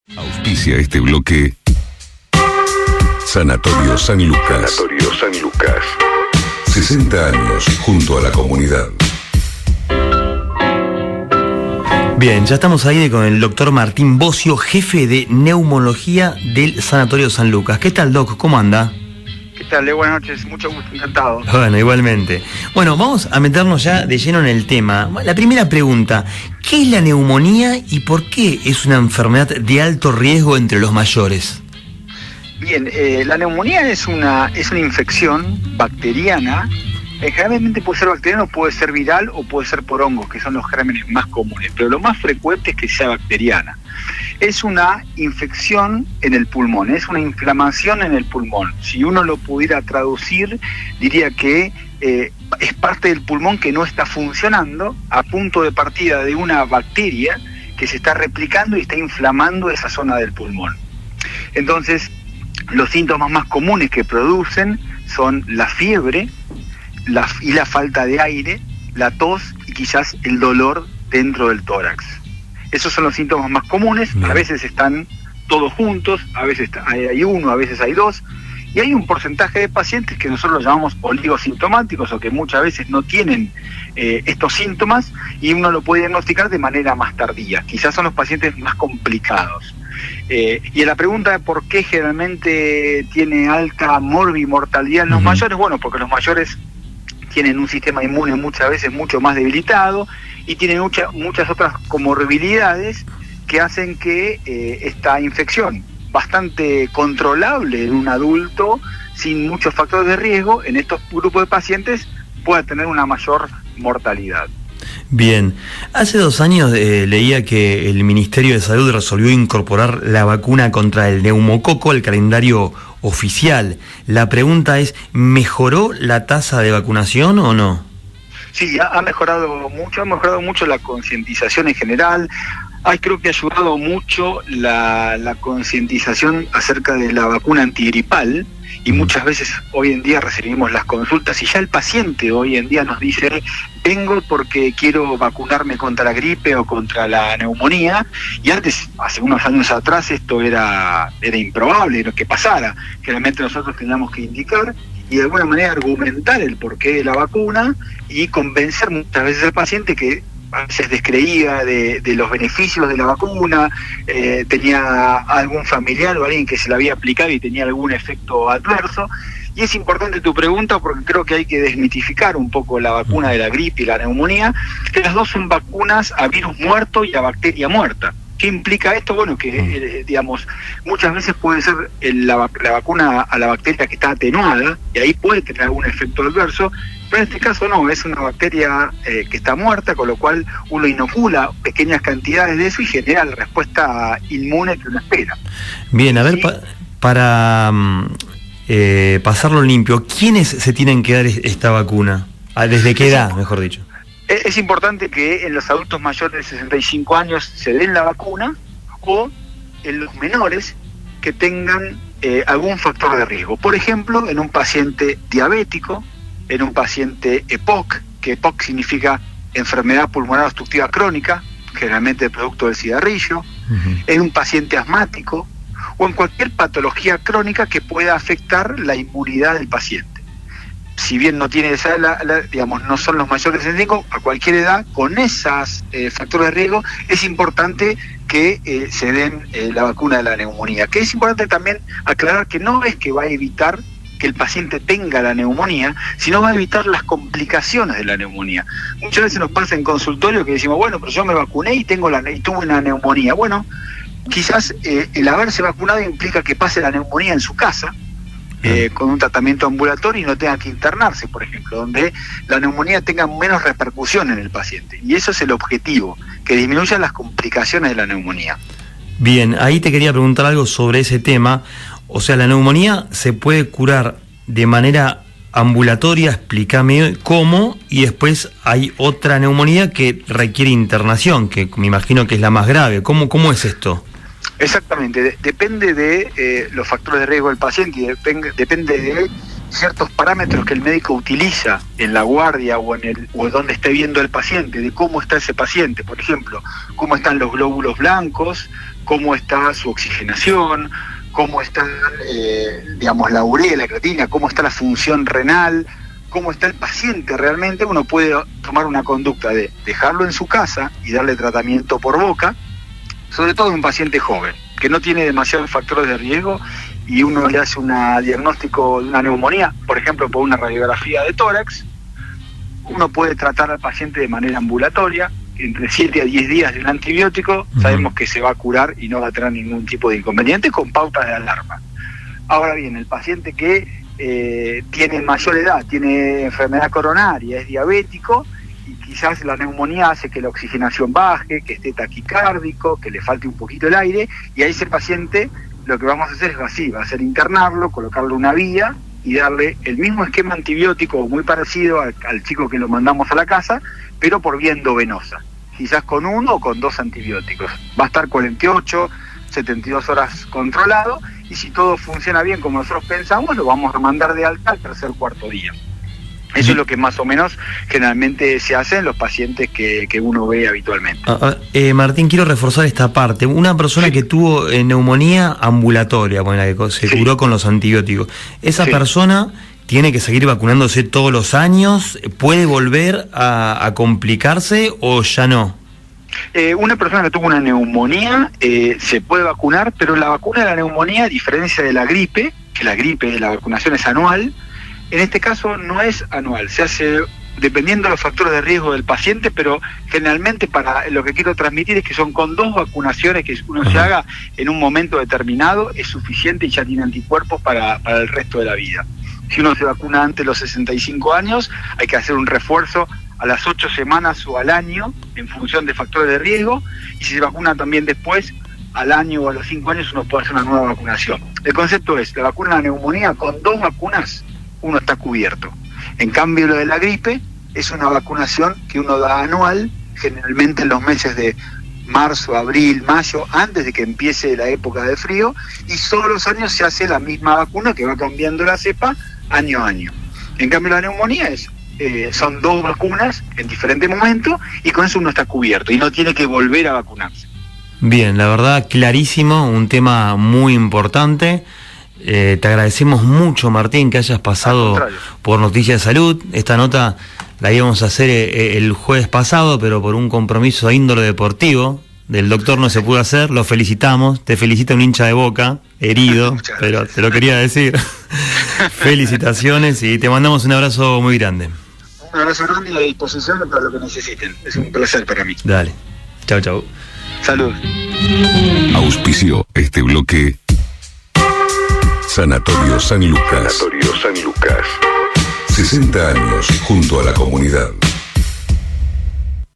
Auspicia este bloque Sanatorio San Lucas. Sanatorio San Lucas. 60 años junto a la comunidad. Bien, ya estamos ahí con el doctor Martín Bocio, jefe de neumología del Sanatorio San Lucas. ¿Qué tal, Doc? ¿Cómo anda? ¿Qué tal? Buenas noches, mucho gusto, encantado. Bueno, igualmente. Bueno, vamos a meternos ya de lleno en el tema. La primera pregunta, ¿qué es la neumonía y por qué es una enfermedad de alto riesgo entre los mayores? Bien, la neumonía es una infección bacteriana. Generalmente puede ser bacteriano, puede ser viral o puede ser por hongos, que son los gérmenes más comunes, pero lo más frecuente es que sea bacteriana. Es una infección en el pulmón, es una inflamación en el pulmón. Si uno lo pudiera traducir, diría que es parte del pulmón que no está funcionando, a punto de partida de una bacteria que se está replicando y está inflamando esa zona del pulmón. Entonces, los síntomas más comunes que producen son la fiebre, y la falta de aire, la tos y quizás el dolor dentro del tórax. Esos son los síntomas más comunes. Bien. A veces están todos juntos, a veces hay uno, a veces hay dos, y hay un porcentaje de pacientes que nosotros llamamos oligosintomáticos o que muchas veces no tienen estos síntomas y uno lo puede diagnosticar de manera más tardía. Quizás son los pacientes más complicados. Y en la pregunta de por qué generalmente tiene alta morbimortalidad en los mayores, bueno, porque los mayores tienen un sistema inmune muchas veces mucho más debilitado y tienen muchas otras comorbilidades que hacen que esta infección, bastante controlable en un adulto, sin muchos factores de riesgo, en estos grupos de pacientes pueda tener una mayor mortalidad. Bien, hace 2 años leía que el Ministerio de Salud resolvió incorporar la vacuna contra el neumococo al calendario oficial. La pregunta es, ¿mejoró la tasa de vacunación o no? Sí, ha mejorado mucho la concientización en general. Creo que ha ayudado mucho la concientización acerca de la vacuna antigripal, y muchas veces hoy en día recibimos las consultas y ya el paciente hoy en día nos dice: vengo porque quiero vacunarme contra la gripe o contra la neumonía, y antes, hace unos años atrás, esto era improbable lo que pasara. Generalmente nosotros teníamos que indicar y de alguna manera argumentar el porqué de la vacuna y convencer muchas veces al paciente que a veces descreía de los beneficios de la vacuna, tenía algún familiar o alguien que se la había aplicado y tenía algún efecto adverso. Y es importante tu pregunta porque creo que hay que desmitificar un poco la vacuna de la gripe y la neumonía, que las dos son vacunas a virus muerto y a bacteria muerta. ¿Qué implica esto? Bueno, que muchas veces puede ser la vacuna a la bacteria que está atenuada y ahí puede tener algún efecto adverso, pero en este caso no, es una bacteria que está muerta, con lo cual uno inocula pequeñas cantidades de eso y genera la respuesta inmune que uno espera. Bien, a ver, ¿sí? Para pasarlo limpio, ¿quiénes se tienen que dar esta vacuna? ¿Desde qué edad, mejor dicho? Es importante que en los adultos mayores de 65 años se den la vacuna, o en los menores que tengan algún factor de riesgo. Por ejemplo, en un paciente diabético, en un paciente EPOC, que EPOC significa enfermedad pulmonar obstructiva crónica, generalmente producto del cigarrillo, en un paciente asmático o en cualquier patología crónica que pueda afectar la inmunidad del paciente. Si bien no tiene no son los mayores de 65, a cualquier edad, con esos factores de riesgo, es importante que se den la vacuna de la neumonía. Que es importante también aclarar que no es que va a evitar que el paciente tenga la neumonía, sino va a evitar las complicaciones de la neumonía. Muchas veces nos pasa en consultorio que decimos, bueno, pero yo me vacuné y tuve una neumonía. Bueno, quizás el haberse vacunado implica que pase la neumonía en su casa, con un tratamiento ambulatorio y no tenga que internarse, por ejemplo, donde la neumonía tenga menos repercusión en el paciente. Y eso es el objetivo, que disminuyan las complicaciones de la neumonía. Bien, ahí te quería preguntar algo sobre ese tema. O sea, ¿la neumonía se puede curar de manera ambulatoria? Explícame cómo. Y después hay otra neumonía que requiere internación, que me imagino que es la más grave. ¿Cómo es esto? Exactamente, depende de los factores de riesgo del paciente y depende de ciertos parámetros que el médico utiliza en la guardia o donde esté viendo el paciente, de cómo está ese paciente. Por ejemplo, cómo están los glóbulos blancos, cómo está su oxigenación, cómo está, la urea, la creatina, cómo está la función renal, cómo está el paciente realmente. Uno puede tomar una conducta de dejarlo en su casa y darle tratamiento por boca, sobre todo en un paciente joven, que no tiene demasiados factores de riesgo, y uno le hace un diagnóstico de una neumonía, por ejemplo, por una radiografía de tórax. Uno puede tratar al paciente de manera ambulatoria, entre 7 a 10 días de un antibiótico, sabemos que se va a curar y no va a tener ningún tipo de inconveniente, con pautas de alarma. Ahora bien, el paciente que tiene mayor edad, tiene enfermedad coronaria, es diabético, y quizás la neumonía hace que la oxigenación baje, que esté taquicárdico, que le falte un poquito el aire, y a ese paciente lo que vamos a hacer es así, va a ser internarlo, colocarle una vía y darle el mismo esquema antibiótico, muy parecido al chico que lo mandamos a la casa, pero por vía endovenosa, quizás con 1 o con 2 antibióticos. Va a estar 48, 72 horas controlado, y si todo funciona bien como nosotros pensamos, lo vamos a mandar de alta al tercer cuarto día. Eso es lo que más o menos generalmente se hace en los pacientes que uno ve habitualmente. Martín, quiero reforzar esta parte. Una persona que tuvo neumonía ambulatoria, bueno, la que se curó con los antibióticos, ¿esa persona tiene que seguir vacunándose todos los años? ¿Puede volver a complicarse o ya no? Una persona que tuvo una neumonía se puede vacunar, pero la vacuna de la neumonía, a diferencia de la gripe, que la vacunación es anual, en este caso no es anual, se hace dependiendo de los factores de riesgo del paciente, pero generalmente para lo que quiero transmitir es que son con 2 vacunaciones que uno se haga en un momento determinado, es suficiente y ya tiene anticuerpos para el resto de la vida. Si uno se vacuna antes de los 65 años, hay que hacer un refuerzo a las 8 semanas o al año, en función de factores de riesgo, y si se vacuna también después, al año o a los 5 años, uno puede hacer una nueva vacunación. El concepto es, la vacuna de la neumonía, con 2 vacunas, uno está cubierto. En cambio, lo de la gripe es una vacunación que uno da anual, generalmente en los meses de marzo, abril, mayo, antes de que empiece la época de frío, y todos los años se hace la misma vacuna que va cambiando la cepa año a año. En cambio, la neumonía son 2 vacunas en diferentes momentos, y con eso uno está cubierto y no tiene que volver a vacunarse. Bien, la verdad, clarísimo, un tema muy importante. Te agradecemos mucho, Martín, que hayas pasado por Noticias de Salud. Esta nota la íbamos a hacer el jueves pasado, pero por un compromiso de índole deportivo del doctor no se pudo hacer. Lo felicitamos, te felicita un hincha de Boca, herido, pero te lo quería decir. Felicitaciones y te mandamos un abrazo muy grande. Un abrazo grande y a disposición para lo que necesiten. Es un placer para mí. Dale, chau, chau. Salud. Auspicio este bloque Sanatorio San Lucas. 60 años junto a la comunidad.